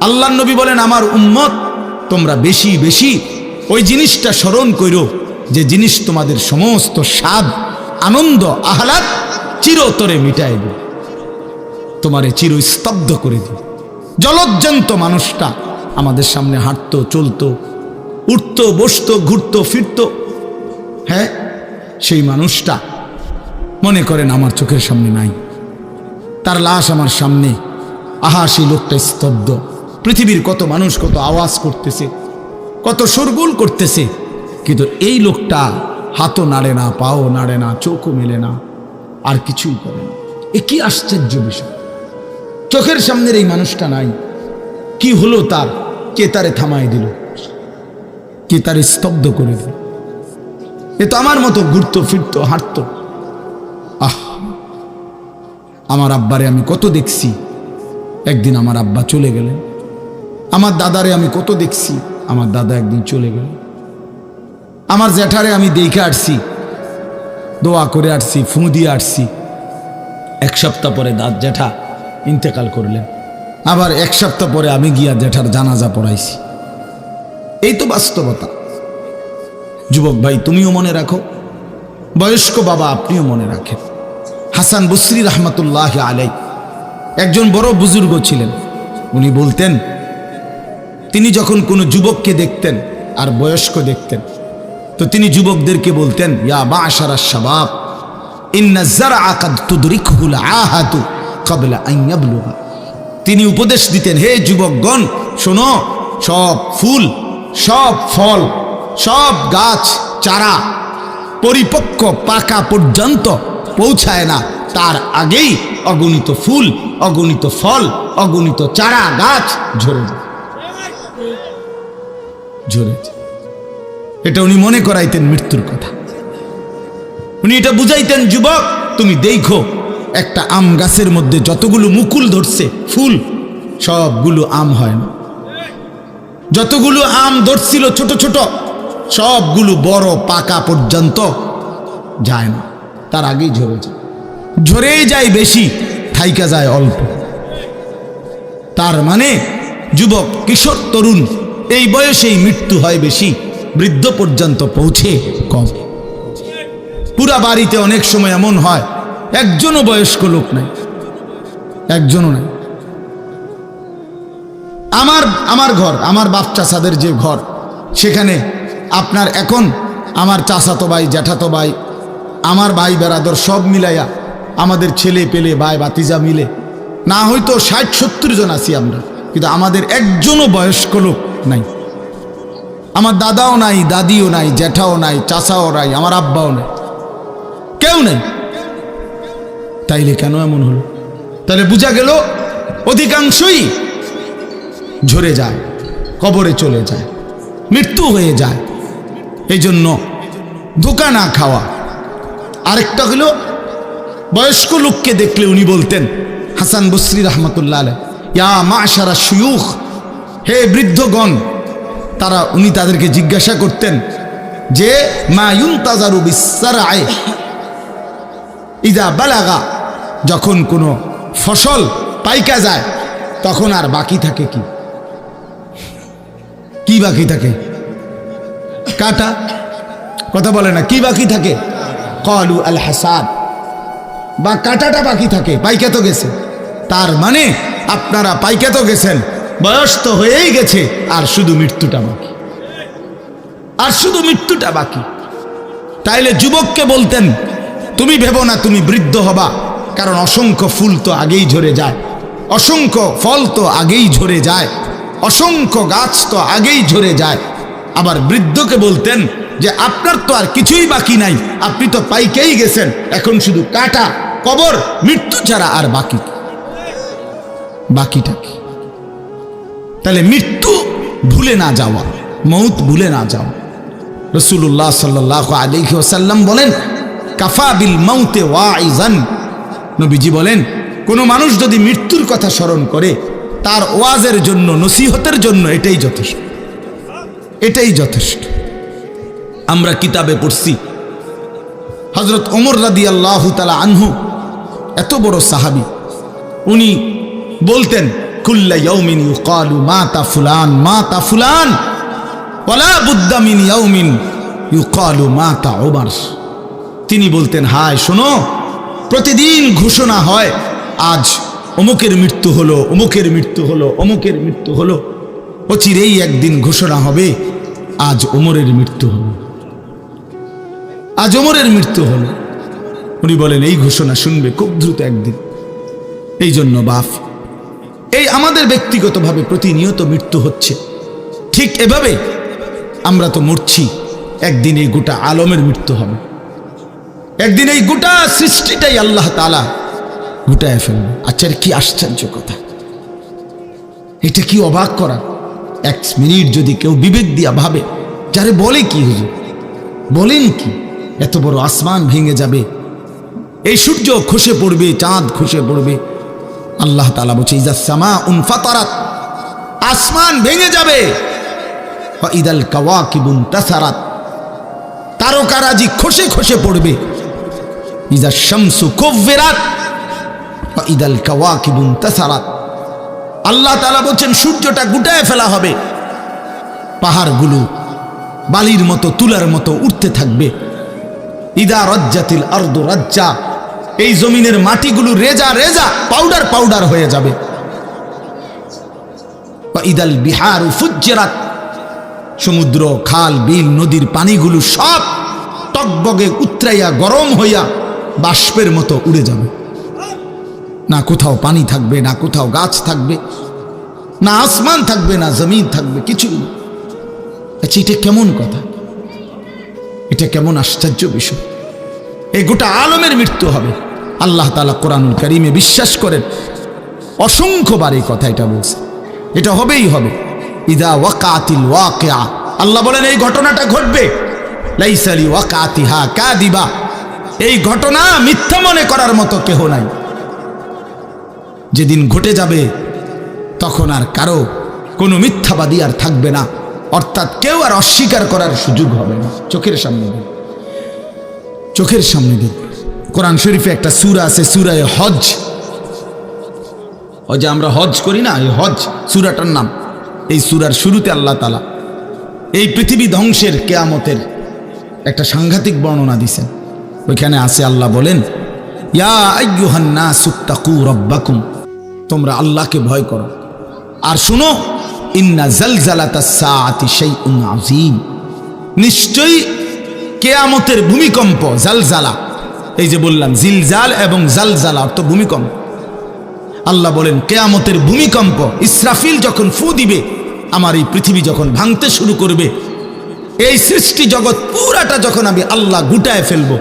আল্লাহর নবী বলেন, আমার উম্মত তোমরা বেশি বেশি ওই জিনিসটা স্মরণ করো যে জিনিস তোমাদের সমস্ত স্বাদ, আনন্দ, আহ্লাদ চিরতরে মিটাই দিবে, তোমারে চিরস্তব্ধ করে দিবে। জলজ্জান্ত মানুষটা আমাদের সামনে হাঁটতো, চলতো, উঠতো, বসতো, ঘুরতো, ফিরতো, হ্যাঁ, সেই মানুষটা মনে করেন আমার চোখের সামনে নাই, তার লাশ আমার সামনে। আহা, সেই লোকটা স্তব্ধ। পৃথিবীর কত মানুষ কত আওয়াজ করতেছে, কত শোরগোল করতেছে, কিন্তু এই লোকটা হাতও নাড়ে না, পাও নাড়ে না, চোখও মেলে না, আর কিছুই করে না। এ কি আশ্চর্য বিষয়! চোখের সামনের এই মানুষটা নাই, কি হলো তার? কে তারে থামাই দিল? কে তারে স্তব্ধ করে দিল? এ তো আমার মতো ঘুরতো, ফিরতো, হাঁটতো। আহ, আমার আব্বারে আমি কত দেখছি, একদিন আমার আব্বা চলে গেলেন। আমার দাদারে আমি কত দেখছি, আমার দাদা একদিন চলে গেলেন। আমার জ্যাঠারে আমি দেখে আসছি, দোয়া করে আসছি, ফু দিয়ে আসছি। এক সপ্তাহ পরে জ্যাঠা ইন্তেকাল করলেন। আবার এক সপ্তাহ পরে আমি গিয়া জ্যাঠার জানাজা পড়াইছি। এই তো বাস্তবতা। যুবক ভাই, তুমিও মনে রাখো, বয়স্ক বাবা আপনিও মনে রাখেন। হাসান বসরি রহমতুল্লাহ আলাই একজন বড় বুজুর্গ ছিলেন। উনি বলতেন, তিনি যখন কোনো যুবককে দেখতেন আর বয়স্ক দেখতেন, তো তিনি যুবকদেরকে বলতেন, ইয়া মা'শারাশ শাবাব ইন্না যারআ কাদ তুদরিকুল আহাতু ক্বাবলা আন ইয়াবলুগা। তিনি উপদেশ দিতেন, হে যুবকগণ শোনো, সব ফুল, সব ফল, সব গাছ চারা পরিপক্ক পাকা পর্যন্ত পৌঁছায় না, তার আগেই অগণিত ফুল, অগণিত ফল, অগণিত চারা গাছ ঝরে যায়, ঝরে যায়। এটা উনি মনে করাইতেন মৃত্যুর কথা। উনি এটা বুঝাইতেন, যুবক তুমি দেখো, একটা আম গাছের মধ্যে যতগুলো মুকুল ধরছে ফুল, সবগুলো আম হয় না। যতগুলো আম ধরছিল ছোট ছোট, সবগুলো বড় পাকা পর্যন্ত যায় না, তার আগেই ঝরে যায়। ঝরেই যায় বেশি, থাইকা যায় অল্প। তার মানে যুবক, কিশোর, তরুণ এই বয়সেই মৃত্যু হয় বেশি, বৃদ্ধ পর্যন্ত পৌঁছে কম। পুরা বাড়িতে অনেক সময় এমন হয় একজনও বয়স্ক লোক নাই, একজনও নাই। আমার ঘর, আমার বাপ চাচাদের যে ঘর, সেখানে আপনার এখন আমার চাচাতো ভাই, জ্যাঠাতো ভাই, আমার ভাই বেরাদর সব মিলাইয়া আমাদের ছেলে পেলে ভাই বাতিজা মিলে না হয়তো 60-70 জন আছি আমরা, কিন্তু আমাদের একজনও বয়স্ক লোক নাই। আমার দাদাও নাই, দাদিও নাই, জ্যাঠাও নাই, চাচাও নাই, আমার আব্বাও নাই, কেউ নাই। তাইলে কেন এমন হলো? তাহলে বোঝা গেল অধিকাংশই ঝরে যায়, কবরে চলে যায়, মৃত্যু হয়ে যায়। এই জন্য ধোঁকা না খাওয়া। আরেকটা হলো, বয়স্ক লোককে দেখলে উনি বলতেন, হাসান বসরি রহমতুল্লাহ আলাইহি, ইয়া মা'শারাশ শুয়ুখ, হে বৃদ্ধগণ। উনি তাদেরকে জিজ্ঞাসা করতেন যে, মা ইউনতাজারু বিসসারআ ইযা বালাগা, যখন কোনো ফসল পাইকা যায় তখন আর বাকি থাকে কি? কি বাকি থাকে? কাটা। কথা বলে না, কি বাকি থাকে? ক্বালু আল হাসাদ, বা কাটাটা বাকি থাকে, পাইকা তো গেছে। তার মানে আপনারা পাইকা তো গেছেন, বয়স তো হয়েই গেছে, আর শুধু মৃত্যুটা বাকি, আর শুধু মৃত্যুটা বাকি। তাইলে যুবককে বলতেন, তুমি ভেবো না তুমি বৃদ্ধ হবা, কারণ অসংখ্য ফুল তো আগেই ঝরে যায়, অসংখ্য ফল তো আগেই ঝরে যায়, অসংখ্য গাছ তো আগেই ঝরে যায়। আবার বৃদ্ধকে বলতেন যে আপনার তো আর কিছুই বাকি নাই, আপনি তো পাইকেই গেছেন, এখন শুধু কাটা, কবর, মৃত্যু ছাড়া আর বাকিটা কি? তাহলে মৃত্যু ভুলে না যাওয়া, মউত ভুলে না যাওয়া। রাসূলুল্লাহ সাল্লাল্লাহু আলাইহি ওয়াসাল্লাম বলেন, কাফা বিল মাউতে ওয়াইজান। নবীজি বলেন, কোনো মানুষ যদি মৃত্যুর কথা স্মরণ করে, তার ওয়াজের জন্য, নসিহতের জন্য এটাই যথেষ্ট, এটাই যথেষ্ট। আমরা কিতাবে পড়ছি, হযরত ওমর রাদিয়াল্লাহু তাআলা আনহু, এত বড় সাহাবী, উনি বলতেন কুল্লা ইয়াউমিন ইউকালু মাতা ফুলান মাতা ফুলান ওয়ালা বুদ্দা মিন ইয়াউমিন ইউকালু মাতা ওমর। তিনি বলতেন, হায় শোনো, প্রতিদিন ঘোষণা হয় আজ অমুকের মৃত্যু হলো, অমুকের মৃত্যু হলো, অমুকের মৃত্যু হলো। অচিরেই একদিন ঘোষণা হবে আজ ওমরের মৃত্যু হলো, আজ ওমরের মৃত্যু হলো। উনি বলেন এই ঘোষণা শুনবে খুব দ্রুত একদিন। এই জন্য বাপ, এই আমাদের ব্যক্তিগতভাবে প্রতিনিয়ত মৃত্যু হচ্ছে, ঠিক এভাবে আমরা তো মরছি, একদিন এই গোটা আলমের মৃত্যু হবে, একদিন এই গোটা সৃষ্টিটাই আল্লাহ তাআলা গুটায় ফেলবে। আচ্ছা, কি আশ্চর্য কথা, এটা কি অবাক করা। এক মিনিট যদি কেউ বিবেক দিয়া ভাবে, যারে বলে কি হুজুর, বলেন কি, এত বড় আসমান ভেঙে যাবে, এই সূর্য খসে পড়বে, চাঁদ খসে পড়বে। আল্লাহ তাআলা বলছে ইজা সামা উনফাতারাত, আসমান ভেঙে যাবে। ওয়া ইদাল কাওয়াকিবু ইনতাসারাত, তারকারাজি খসে খসে পড়বে। ইজা শামসু কুব্বিরাত ওয়া ইদাল কাওয়াকিবু ইনতাসারাত, আল্লাহ তাআলা বলছেন সূর্যটা গুটায় ফেলা হবে, পাহাড়গুলো বালির মতো তুলার মতো উঠতে থাকবে। ইদা রাজ্জাতিল আরদু রাজ্জা, এই জমিনের মাটিগুলো রেজা রেজা পাউডার পাউডার হয়ে যাবে। ইদাল বিহারু ফুজ্জিরাত, সমুদ্র খাল বিল নদীর পানিগুলো সব টকবগে উতরাইয়া গরম হইয়া বাষ্পের মতো উড়ে যাবে। না কোথাও পানি থাকবে, না কোথাও গাছ থাকবে, না আসমান থাকবে, না জমিন থাকবে, কিছু। আচ্ছা, এটা কেমন কথা, এটা কেমন আশ্চর্য বিষয়। এই গোটা আলমের মৃত্যু হবে। আল্লাহ তাআলা কোরআনুল কারীমে বিশ্বাস করেন, অসংখ্যবার এই কথা এটা বলছে, এটা হবেই হবে। ইদা ওয়াকাতিল ওয়াকিআ, আল্লাহ বলেন এই ঘটনাটা ঘটবে। লাইসা লি ওয়াকাতিহা কাযিবা, এই ঘটনা মিথ্যা মনে করার মতো কেহ নাই। যেদিন ঘটে যাবে তখন আর কারো কোনো মিথ্যাবাদী আর থাকবে না, অর্থাৎ কেউ আর অস্বীকার করার সুযোগ হবে না। চোখের সামনে দিন, চোখের সামনে দিন। কোরআন শরীফে একটা সূরা আছে, সূরা হজ। ওই যে আমরা হজ করি না, এই হজ সূরাটার নাম। এই সূরার শুরুতে আল্লাহ তাআলা এই পৃথিবী ধ্বংসের কিয়ামতের একটা সাংঘাতিক বর্ণনা দিয়েছেন। ওইখানে আছে, আল্লাহ বলেন ইয়া আইয়ুহান নাসুত্তাকু রাব্বাকুম, তোমরা আল্লাহকে ভয় করো। আর শুনো, ইন্না জালজালাতাস সাআতি শাইউন আযীম, নিশ্চয়ই কিয়ামতের ভূমিকম্প, জালজালা, এই যে বললাম জিলজাল এবং জালজালা অর্থ ভূমিকম্প। আল্লাহ বলেন কিয়ামতের ভূমিকম্প, ইসরাফিল যখন ফু দিবে, আমার এই পৃথিবী যখন ভাঙতে শুরু করবে, এই সৃষ্টি জগৎ পুরাটা যখন আমি আল্লাহ গুটায় ফেলবো।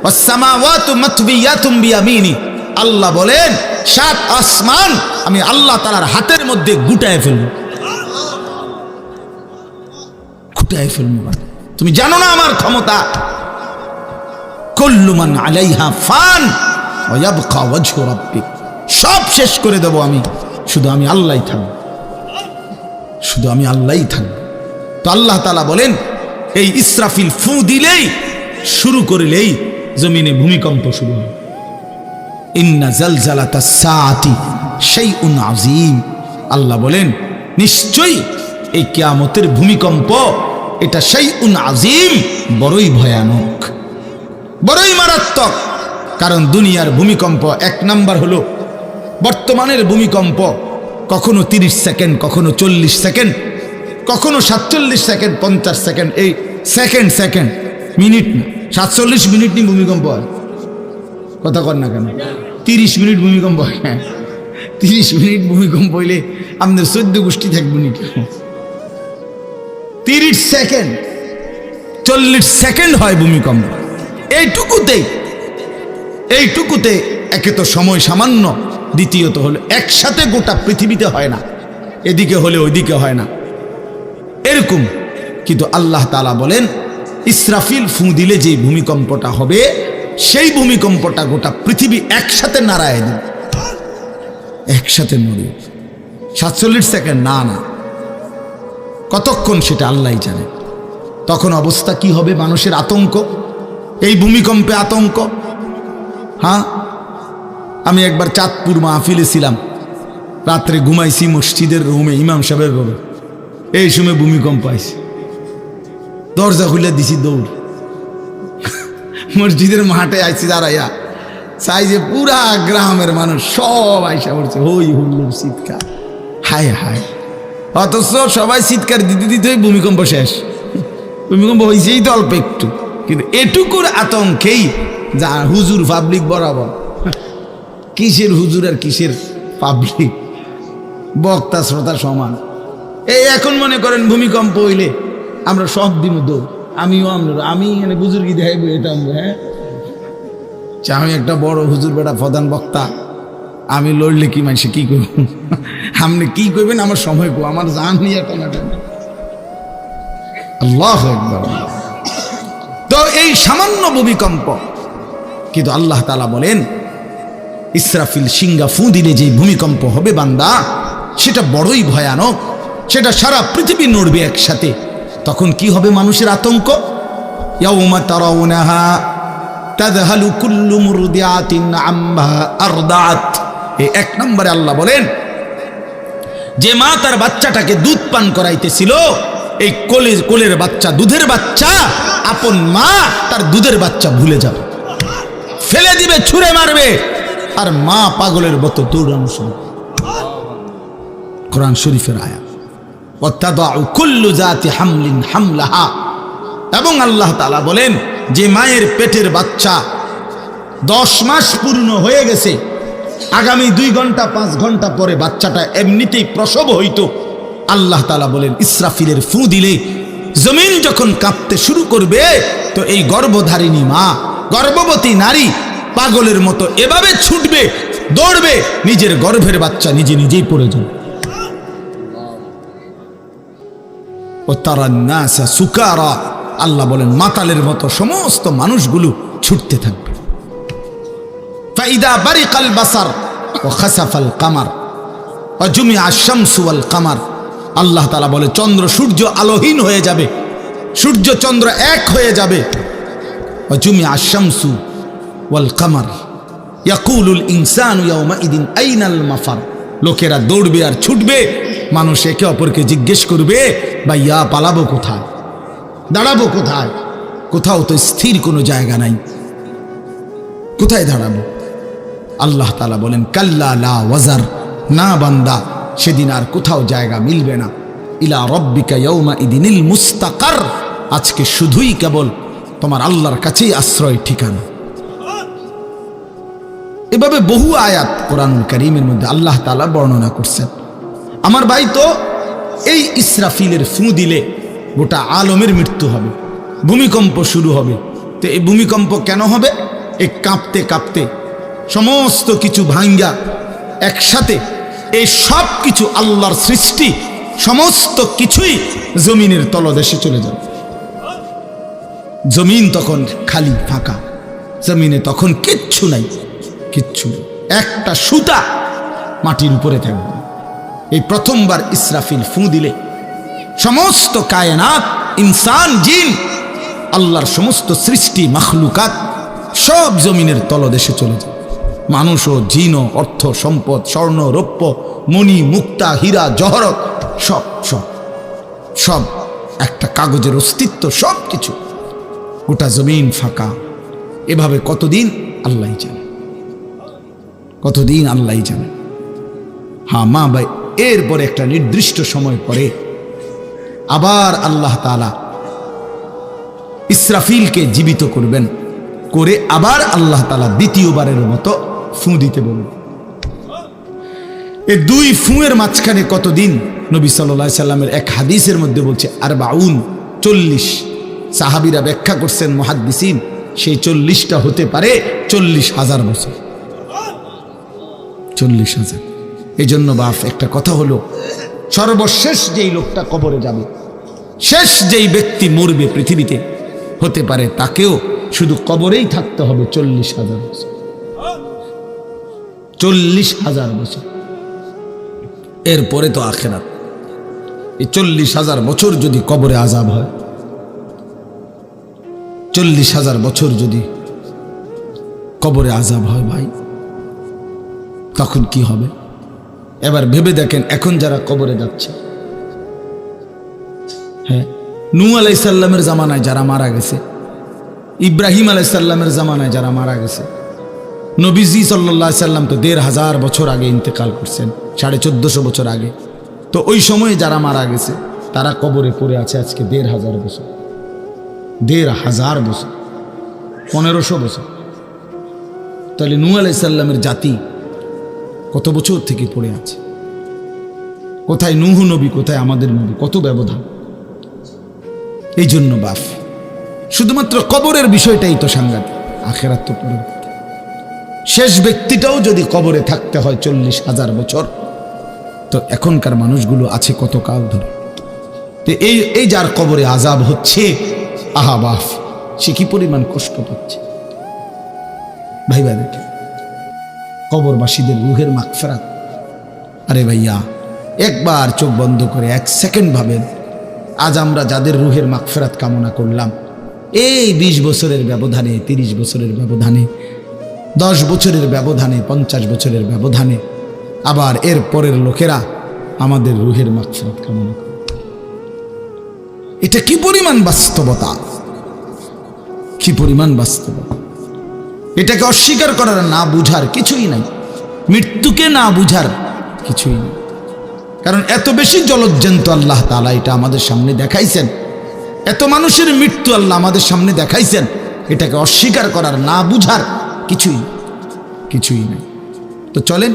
ওয়াস সামাওয়াতু মাতবিয়াতুম বিয়ামিনি, আল্লাহ বলেন 7 আসমান আমি আল্লাহ তাআলার হাতের মধ্যে গুটায় ফেলবো, গুটায় ফেলবো। তুমি জানো না আমার ক্ষমতা। কুল্লু মান আলাইহা ফান ওয়া ইয়াবকা ওয়াজহু রাব্বিক, সব শেষ করে দেব আমি, শুধু আমি আল্লাহই থাকব, শুধু আমি আল্লাহই থাকব। তো আল্লাহ তাআলা বলেন এই ইসরাফিল ফু দিলেই, শুরু করলেই জমিনে ভূমিকম্প শুরু হয়। ইন্না জালজালাতাস সাআতি শাইউন আযীম, আল্লাহ বলেন নিশ্চয়ই এই কিয়ামতের ভূমিকম্প এটা শাইউন আযীম, বড়ই ভয়ানক, বড়ই মারাত্মক। কারণ দুনিয়ার ভূমিকম্প এক নাম্বার হলো বর্তমানের ভূমিকম্প, কখনো 30 সেকেন্ড, কখনো 40 সেকেন্ড, কখনো 47 সেকেন্ড, 50 সেকেন্ড, এই সেকেন্ড সেকেন্ড, মিনিট না, 47 মিনিট নি ভূমিকম্প হয়। কথা কর না কেন, 30 মিনিট ভূমিকম্প হয়। 30 মিনিট ভূমিকম্প হইলে আমাদের 14 গোষ্ঠী থাকবে নি। 30 সেকেন্ড 40 সেকেন্ড হয় ভূমিকম্প। এইটুকুতে একে তো সময় সামান্য, দ্বিতীয়ত হলো একসাথে গোটা পৃথিবীতে হয় না, এদিকে হলে ওইদিকে হয় না, এরকম। কিন্তু আল্লাহ তাআলা বলেন ইসরাফিল ফু দিলে যে ভূমিকম্পটা হবে, সেই ভূমিকম্পটা গোটা পৃথিবী একসাথে নাড়ায় দিবে, একসাথে নড়ে। 47 সেকেন্ড না, না কতক্ষণ সেটা আল্লাহই জানে। তখন অবস্থা কি হবে, মানুষের আতঙ্ক, এই ভূমিকম্পে আতঙ্ক। হ্যাঁ, আমি একবার চাঁদপুর মাহফিলে ছিলাম, রাত্রে ঘুমাইছি মসজিদের রুমে, ইমাম সাহেবের রুমে। এই সময় ভূমিকম্প আইছে, দরজা খুলে দিছি দৌড়। মসজিদের মাঠে আইছি দাঁড়াইয়া, চাই যে পুরা গ্রামের মানুষ সব আইসা পড়ছে, হই হুল্লোড় চিৎকার, হায় হায়। অথচ সবাই চিৎকার দিতে দিতে ভূমিকম্প শেষ। ভূমিকম্প হয়েছেই তো অল্প একটু, কিন্তু এটুকুর আতঙ্কেই যা হুজুর পাবলিক বরাবর। কিসের হুজুর আর কিসের পাবলিক, বক্তা শ্রোতা সমান। এই এখন মনে করেন ভূমিকম্প হইলে আমরা সব দিন দৌড়, আমিও আমি এখানে বুজুর্গি দেখাইব এটা। হ্যাঁ, আমি একটা বড় হুজুর বেটা প্রধান বক্তা, আমি লড়লে কি মানুষে কি করব, আপনি কি করবেন আমার সময় কো, আমার জান নিয়ে টানাটানি। আল্লাহু আকবার। তো এই সামান্য ভূমিকম্প, কিন্তু আল্লাহ তাআলা বলেন ইসরাফিল সিংহা ফু দিলে যে ভূমিকম্প হবে বান্দা, সেটা বড়ই ভয়ানক, সেটা সারা পৃথিবী নড়বে একসাথে। তখন কি হবে মানুষের আতঙ্ক? ইয়াউমা তারাউনাহা তাযহালু কুল্লু মুরদিআতিন আম্মা আরদাআত। এই এক নম্বরে আল্লাহ বলেন, যে মা তার বাচ্চাটাকে দুধ পান করাইতেছিল, এই কোলের বাচ্চা, দুধের বাচ্চা, আপন মা তার দুধের বাচ্চা ভুলে যাবে, ফেলে দিবে, ছুঁড়ে মারবে, আর মা পাগলের মতো দৌড়ানো শুরু। কোরআন শরীফের আয়াত। ওয়াতাদাউ কুল্লু যাতি হামলিন হামলাহা। এবং আল্লাহ তাআলা বলেন, যে মায়ের পেটের বাচ্চা 10 মাস পূর্ণ হয়ে গেছে, আগামী 2 ঘন্টা 5 ঘন্টা পরে বাচ্চাটা এমনিতেই প্রসব হইতো, আল্লাহ তাআলা বলেন ইসরাফিলের ফু দিলে জমিন যখন কাঁপতে শুরু করবে, তো এই গর্ভধারিণী মা, গর্ভবতী নারী পাগলের মতো এভাবে ছুটবে, দৌড়বে, নিজের গর্ভের বাচ্চা নিজে নিজেই পড়ে যাবে। ও তারান নাসা সুকারা, আল্লাহ বলেন মাতালের মতো সমস্ত মানুষগুলো ছুটতে থাকবে। ফাইদা বারিকাল বাসার ওয়া খাসাফাল কামার ওয়া জুমিআ আশ-শামসু ওয়াল কামার। আল্লাহ তাআলা বলে চন্দ্র সূর্য আলোহীন হয়ে যাবে, সূর্য চন্দ্র এক হয়ে যাবে। ওয়া জুমিআ আশ-শামসু ওয়াল কামার ইয়াকুলুল ইনসানু ইয়াউমাইদিন আইনাল মাফার। লোকেরা দৌড়বে আর ছুটবে, মানুষ একে অপরকে জিজ্ঞেস করবে, ভাইয়া পালাবো কোথায়, দাঁড়াবো কোথায়? কোথাও তো স্থির কোনো জায়গা নাই, কোথায় দাঁড়াবো? আল্লাহ তাআলা বলেন কাল্লা লা ওয়াজার, না বান্দা, সেদিন আর কোথাও জায়গা মিলবে না। ইলা রব্বিকা ইয়াউমাইদিনিল মুস্তাকার, আজকে শুধুই কেবল তোমার আল্লাহর কাছেই আশ্রয় ঠিকানা। এভাবে বহু আয়াত কোরআনুল কারীমের মধ্যে আল্লাহ তাআলা বর্ণনা করছেন। আমার ভাই, তো এই ইসরাফিলের ফু দিলে গোটা আলমের মৃত্যু হবে, ভূমিকম্প শুরু হবে। তো এই ভূমিকম্প কেন হবে? এই কাঁপতে কাঁপতে সমস্ত কিছু ভাঙ্গা একসাথে, এই সব কিছু আল্লাহর সৃষ্টি, সমস্ত কিছুই জমিনের তলদেশে চলে যাবে। জমিন তখন খালি ফাঁকা, জমিনে তখন কিচ্ছু নাই, কিচ্ছু নেই, একটা সুতা মাটির উপরে থাকবে। এই প্রথমবার ইসরাফিল ফু দিলে সমস্ত কায়নাত, ইনসান, জিন, আল্লাহর সমস্ত সৃষ্টি মাখলুকাত সব জমিনের তলদেশে চলে যায়। মানুষ ও জিন ও অর্থ সম্পদ, স্বর্ণ রৌপ্য, মণি মুক্তা, হীরা জহরত, সব সব সব একটা কাগজের অস্তিত্ব, সব কিছু, গোটা জমিন ফাঁকা। এভাবে কতদিন আল্লাহই জানে, কতদিন আল্লাহই জানে। হ্যাঁ মা ভাই, এরপরে একটা নির্দিষ্ট সময় পরে আবার আল্লাহ তাআলা ইসরাফিলকে জীবিত করবেন, করে আবার আল্লাহ তাআলা দ্বিতীয়বারের মতো ফু দিতে বলবেন। এই 2 ফুঁয়ের মাঝখানে কতদিন? নবী সাল্লাল্লাহু আলাইহি সাল্লামের এক হাদিসের মধ্যে বলছে 40। সাহাবীরা ব্যাখ্যা করছেন, মুহাদ্দিসিন, সেই 40টা হতে পারে 40,000 বছর। 40,000। এই জন্য বাপ একটা কথা হলো, সর্বশেষ যেই লোকটা কবরে যাবে, শেষ যেই ব্যক্তি মরবে পৃথিবীতে, হতে পারে তাকেও শুধু কবরেই থাকতে হবে 40,000 বছর। 40,000 বছর, এরপরে তো আখিরাত। এই 40,000 বছর যদি কবরে আযাব হয়, 40,000 বছর যদি কবরে আযাব হয় ভাই, তখন কি হবে? এবার ভেবে দেখেন এখন যারা কবরে যাচ্ছে, হ্যাঁ, নূহ আলাইহিস সালামের জামানায় যারা মারা গেছে, ইব্রাহিম আলাইহিস সালামের জামানায় যারা মারা গেছে, নবীজি সাল্লাল্লাহু আলাইহি সাল্লাম তো ১৫০০ বছর আগে ইন্তেকাল করছেন, ১৪৫০ বছর আগে। তো ওই সময়ে যারা মারা গেছে তারা কবরে পড়ে আছে আজকে ১৫০০ বছর, ১৫০০ বছর, ১৫০০ বছর। তাহলে নূহ আলাইহিস সালামের জাতি কত বছর থেকে পড়ে আছে? কোথায় নূহ নবী, কোথায় আমাদের নবী? কত ব্যবধান! এই জন্য বাপ, শুধুমাত্র কবরের বিষয়টাই তো সাংঘাতিক, আখেরাত তো পরে। শেষ ব্যক্তিটাও যদি কবরে থাকতে হয় ৪০,০০০ বছর, তো এখনকার মানুষগুলো আছে কত কাল ধরে। তো এই যার কবরে আযাব হচ্ছে, আহা বাপ, সে কি পরিমাণ কষ্ট পাচ্ছে ভাইবা দেখে। কবরবাসীদের রুহের মাগফিরাত, আরে ভাইয়া একবার চোখ বন্ধ করে ১ সেকেন্ড ভাবেন, আজ আমরা যাদের রুহের মাগফিরাত কামনা করলাম, এই ২০ বছরের ব্যবধানে, ৩০ বছরের ব্যবধানে, ১০ বছরের ব্যবধানে, ৫০ বছরের ব্যবধানে আবার এর পরের লোকেরা আমাদের রুহের মাগফিরাত কামনা করে। এটা কি পরিমাণ বাস্তবতা, কি পরিমাণ বাস্তবতা! এটাকে অস্বীকার করার, না বুঝার কিছুই নাই, মৃত্যুকে না বুঝার কিছুই নেই। কারণ এত বেশি জলজ্জান্ত আল্লাহ তাআলা এটা আমাদের সামনে দেখাইছেন, এত মানুষের মৃত্যু আল্লাহ আমাদের সামনে দেখাইছেন, এটাকে অস্বীকার করার, না বুঝার কিছুই নেই। তো চলেন,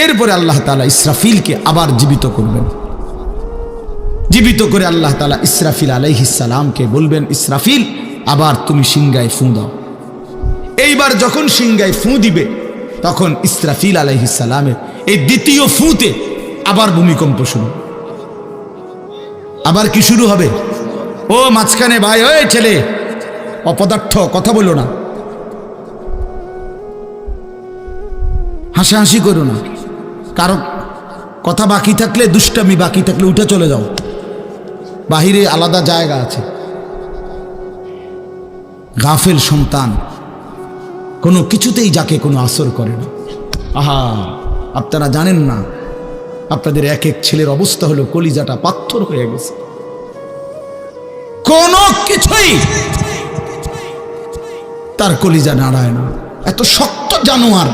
এরপরে আল্লাহ তাআলা ইসরাফিলকে আবার জীবিত করবেন। জীবিত করে আল্লাহ তাআলা ইসরাফিল আলাইহিস সালামকে বলবেন, ইসরাফিল আবার তুমি সিংগায় ফুঁ দাও। এইবার যখন সিংগায় ফুঁ দিবে, তখন ইসরাফিল আলাইহিস সালামের এই দ্বিতীয় ফুঁতে আবার ভূমিকম্প শুরু। আবার কি শুরু হবে? ও মাঝখানে ভাই, ওই ছেলে অপদার্থ, কথা বলো না, হাসাহাসি করো না, কারো কথা বাকি থাকলে, দুষ্টামি বাকি থাকলে উঠে চলে যাও, বাহিরে আলাদা জায়গা আছে। গাফেল সন্তান কোনো কিছুতেই যাকে কোনো আসর করে না। আহা, আপনারা জানেন না, আপনাদের এক এক ছেলের অবস্থা হলো কলিজাটা পাথর হয়ে গেছে, কোনো কিছুই তার কলিজা নাড়ায় না। এত শক্ত জানোয়ার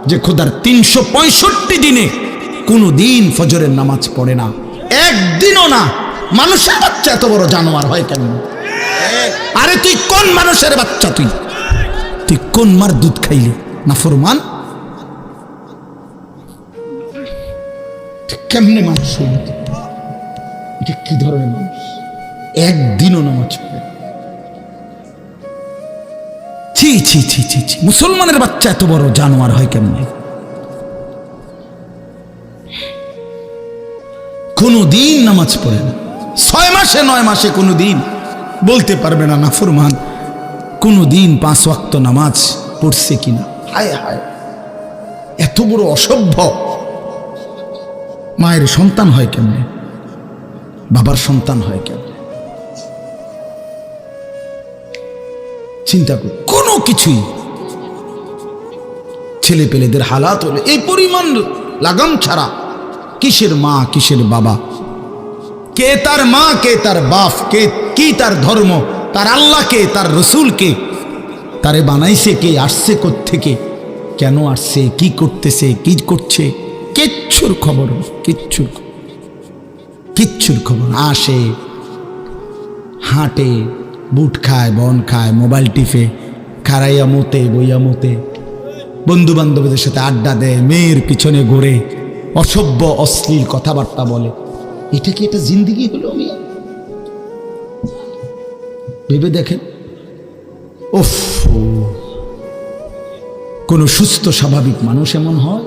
যে খোদার ৩৬৫ দিনে কোনো দিন ফজরের নামাজ পড়ে না, একদিনও না। মানুষের বাচ্চা এত বড় জানোয়ার হয় কেন? আরে তুই কোন মানুষের বাচ্চা? তুই কোন মার দুধ খাইলি? নাফরমান! কেমনে মানুষ হইল? এটা কি ধরনের মানুষ? একদিনও নামাজ পড়ে? ছি ছি ছি ছি ছি! মুসলমানের বাচ্চা এত বড় জানোয়ার হয় কেমনে? কোনো দিন নামাজ পড়ে না, ৬ মাসে ৯ মাসে কোনো দিন বলতে পারবে না নাফরমান কোনো দিন ৫ ওয়াক্ত নামাজ পড়ছে কিনা। হায় হায়, এত বড় অসভ্য! মায়ের সন্তান হয় কেমনে? বাবার সন্তান হয় কেমনে? চিন্তা কর, কোনো কিছুই। ছেলে পেলেদের হালাত হলে এই পরিমাণ লাগাম ছাড়া, কিসের মা কিসের বাবা, কে তার মা কে তার বাপ, কে কি তার ধর্ম, তার আল্লাহকে, তার রসুলকে, তারে বানাইছে কে, আসছে কোত্থেকে, কেন আসছে, কি করতেছে, কি করছে, কিচ্ছুর খবর, কিচ্ছুর খবর। আসে, হাঁটে, বুট খায়, বন খায়, মোবাইল টিপে, খারাইয়া মতে, বইয়া মতে, বন্ধু বান্ধবদের সাথে আড্ডা দেয়, মেয়ের পিছনে ঘোরে, অসভ্য অশ্লীল কথাবার্তা বলে। এটা কি এটা জিন্দিগি হলো? মিয়া ভেবে দেখেন। উফ, কোন সুস্থ স্বাভাবিক মানুষ এমন হয়?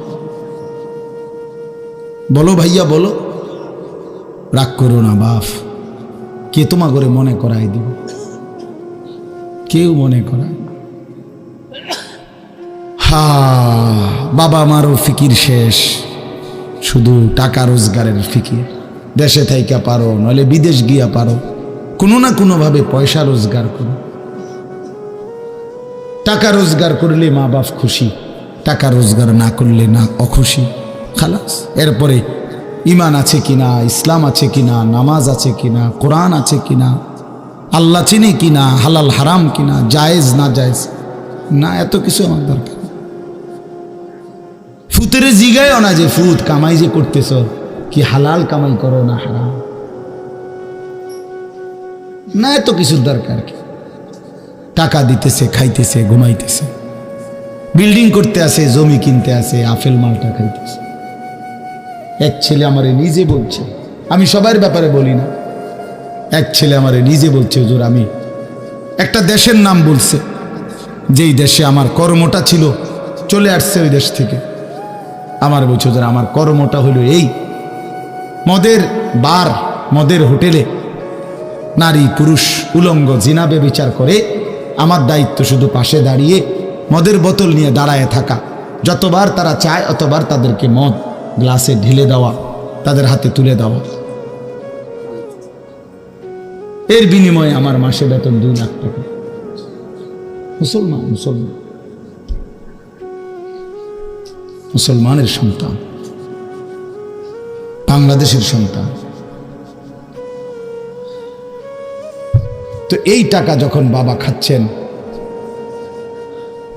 বলো ভাইয়া, বলো। রাগ করো না বাপ, কে তোমা করে মনে করাই দিব? কেউ মনে করায় না। হা, বাবা মারও ফিকির শেষ, শুধু টাকা রোজগারের ফিকির। দেশে থাইকা পারো, নইলে বিদেশ গিয়া পারো, কোনো না কোনো ভাবে পয়সা রোজগার করো। টাকা রোজগার করলে মা বাপ খুশি, টাকা রোজগার না করলে না অখুশি। খালাস। এরপরে ইমান আছে কিনা, ইসলাম আছে কিনা, নামাজ আছে কিনা, কোরআন আছে কিনা, আল্লাহ চিনি কিনা, হালাল হারাম কিনা, জায়েজ না জায়েজ না, এত কিছু আমার দরকার। ফুতেরে জিগায়ও না যে ফুত কামাই যে করতেছ কি হালাল কামাই করো না হারাম, না এত কিছুর দরকার কি। টাকা দিতেছে, খাইতেছে, ঘুমাইতেছে, বিল্ডিং করতে আসে, জমি কিনতে আসে, আপেল মালটা খাইতেছে। এক ছেলে আমারে নিজে বলছে, আমি সবার ব্যাপারে বলি না, এক ছেলে আমারে নিজে বলছে, হুজুর আমি একটা দেশের নাম বলছে, যেই দেশে আমার কর্মটা ছিল, চলে আসছে ওই দেশ থেকে। আমার বলছে, হুজুর আমার কর্মটা হলো এই মদের বার, মদের হোটেলে নারী পুরুষ উলঙ্গ জিনাবে বিচার করে, আমার দায়িত্ব শুধু পাশে দাঁড়িয়ে মদের বোতল নিয়ে দাঁড়ায় থাকা, যতবার তারা চায় অতবার তাদেরকে মদ গ্লাসে ঢেলে দেওয়া, তাদের হাতে তুলে দেওয়া। এর বিনিময়ে আমার মাসে বেতন 2 লাখ টাকা। মুসলমান, মুসলমান, মুসলমানের সন্তান, বাংলাদেশের সন্তান। তো এই টাকা যখন বাবা খাচ্ছেন,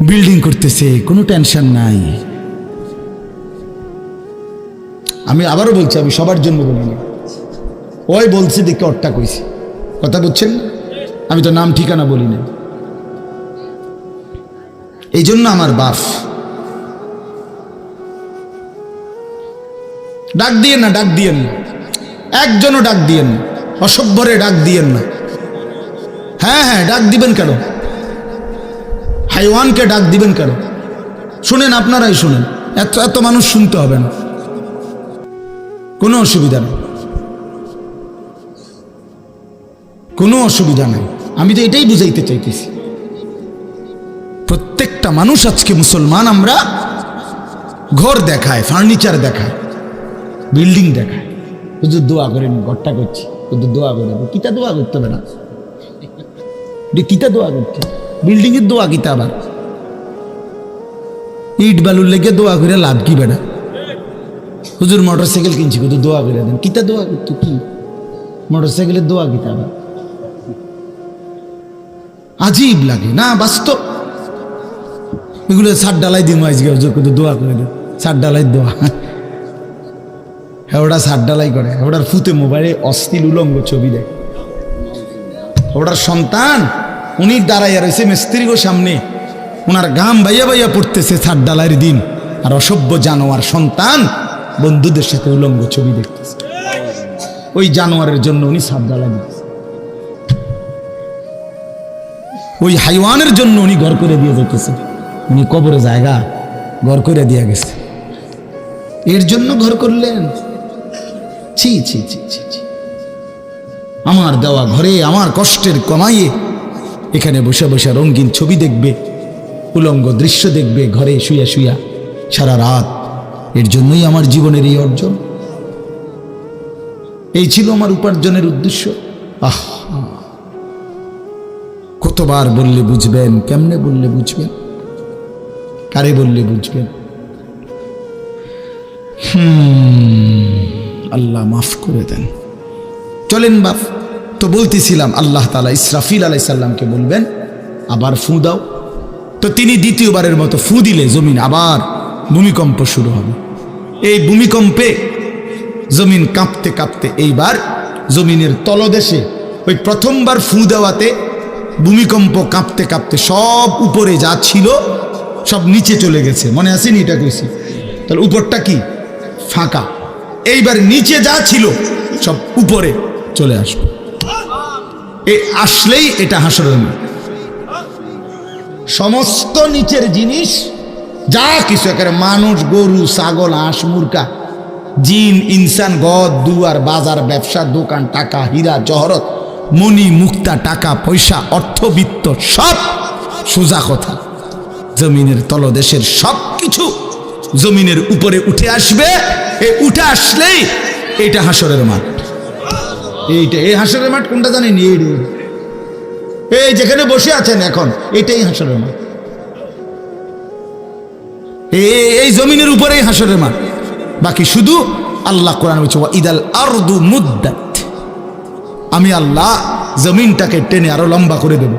বিল্ডিং করতেছে, কোনো টেনশন নাই। আমি আবারও বলছি, আমি সবার জন্য বলিনি, ওই বলছি দেখে অট্টা কইছি, কথা বুঝছেন? আমি তো নাম ঠিকানা বলি না। এই জন্য আমার বাপ, ডাক দিয়েন না, ডাক দিয়েন না, একজনও ডাক দিয়েন না, অসভ্যরে ডাক দিয়েন না। হ্যাঁ হ্যাঁ, ডাক দিবেন কেন? হাইওয়ানকে ডাক দিবেন কেন? শুনেন, আপনারাই শুনেন, এত এত মানুষ শুনতে হবে না, কোনো অসুবিধা নেই, কোনো অসুবিধা নেই। আমি তো এটাই বুঝাইতে চাইতেছি, প্রত্যেকটা মানুষ আজকে মুসলমান, আমরা ঘর দেখায়, ফার্নিচার দেখায়, বিল্ডিং দেখায়, হুজুর দোয়া করেন, ঘরটা করছি, হুজুর দোয়া করেন। কিতা দোয়া করতে হবে না, কিতা দোয়া করতে, বিল্ডিং এর দোয়া কিতা, আবার ইট বালুর লেগে দোয়া করে লাভ কি বেড়া? হুজুর মোটরসাইকেল কিনছি, হুজুর দোয়া করে দেন। কিতা দোয়া করতো, কি মোটরসাইকেলের দোয়া কিতা? আবার আজীব লাগে না? বাস্তব এগুলো ছাদ ডালাই দিন আজকে, হুজুর কিন্তু দোয়া করে দেন, ছাদ ডালাই দোয়া। হ্যাঁ, ওটা ছাদ ডালাই করে, ওটার ফুতে মোবাইলে অশ্লীল উলঙ্গ ছবি দেয়। ওটার সন্তান উনি দাঁড়াইয়া রয়েছে মিস্ত্রিগো সামনে, ওনার ঘাম বাইয়া বাইয়া পড়তেছে ছাদ ডালাইয়ের দিন, আর অসভ্য জানোয়ার সন্তান বন্ধুদের সাথে উলঙ্গ ছবি দেখতেছে। ওই জানোয়ারের জন্য উনি ছাদ ডালাই দিতেছে, ওই হাইওয়ানের জন্য উনি ঘর করে দিয়ে যেতেছে। উনি কবরে জায়গা ঘর করে দিয়ে গেছে, এর জন্য ঘর করলেন? ছি ছি ছি ছি ছি। আমার দেওয়া ঘরে আমার কষ্টের কমাইয়ে এখানে বসে বসে রঙিন ছবি দেখবে, উলঙ্গ দৃশ্য দেখবে ঘরে শুয়া শুয়া সারা রাত। এর জন্যই আমার জীবনের এই অর্জন, এই ছিল আমার উপার্জনের উদ্দেশ্য। আহ, কতবার বললে বুঝবেন, কেমনে বললে বুঝবেন, কারে বললে বুঝবেন? আল্লাহ মাফ করে দেন। চলেন বাপ, তো বলতেছিলাম আল্লাহ তাআলা ইসরাফিল আলাইহিস সালামকে বলবেন আবার ফু দাও। তো তিনি দ্বিতীয়বারের মতো ফু দিলে জমিন আবার ভূমিকম্প শুরু হবে। এই ভূমিকম্পে জমিন কাঁপতে কাঁপতে এইবার জমিনের তলদেশে ওই প্রথমবার ফু দেওয়াতে ভূমিকম্প কাঁপতে কাঁপতে সব উপরে যা ছিল সব নিচে চলে গেছে। মনে আসেনি? এটা কইছি। তাহলে উপরটা কি? ফাঁকা। এইবার নিচে যা ছিল সব উপরে চলে আসবে। এই আসলেই এটা হাসরের মাঠ। সমস্ত নিচের জিনিস যা কিছু, একেবারে মানুষ, গরু, ছাগল, হাঁস, মুরগা, জিন, ইনসান, গদ, দুয়ার, বাজার, ব্যবসা, দোকান, টাকা, হীরা, জহরত, মণি, মুক্তা, টাকা পয়সা, অর্থবিত্ত, সব সোজা কথা জমিনের তলদেশের সব কিছু জমিনের উপরে উঠে আসবে। এই উঠে আসলেই এটা হাসরের মাঠ। এইটা, এই হাসরের মাঠ কোনটা জানেন? এই যেখানে বসে আছেন এখন, এটাই হাসরের মাঠ। এই জমিনের উপরেই হাসরের মাঠ। বাকি শুধু আল্লাহ কোরআন বলছে ওয়া ইদাল আরদু মুদ্দাত, আমি আল্লাহ জমিনটাকে টেনে আরো লম্বা করে দেব।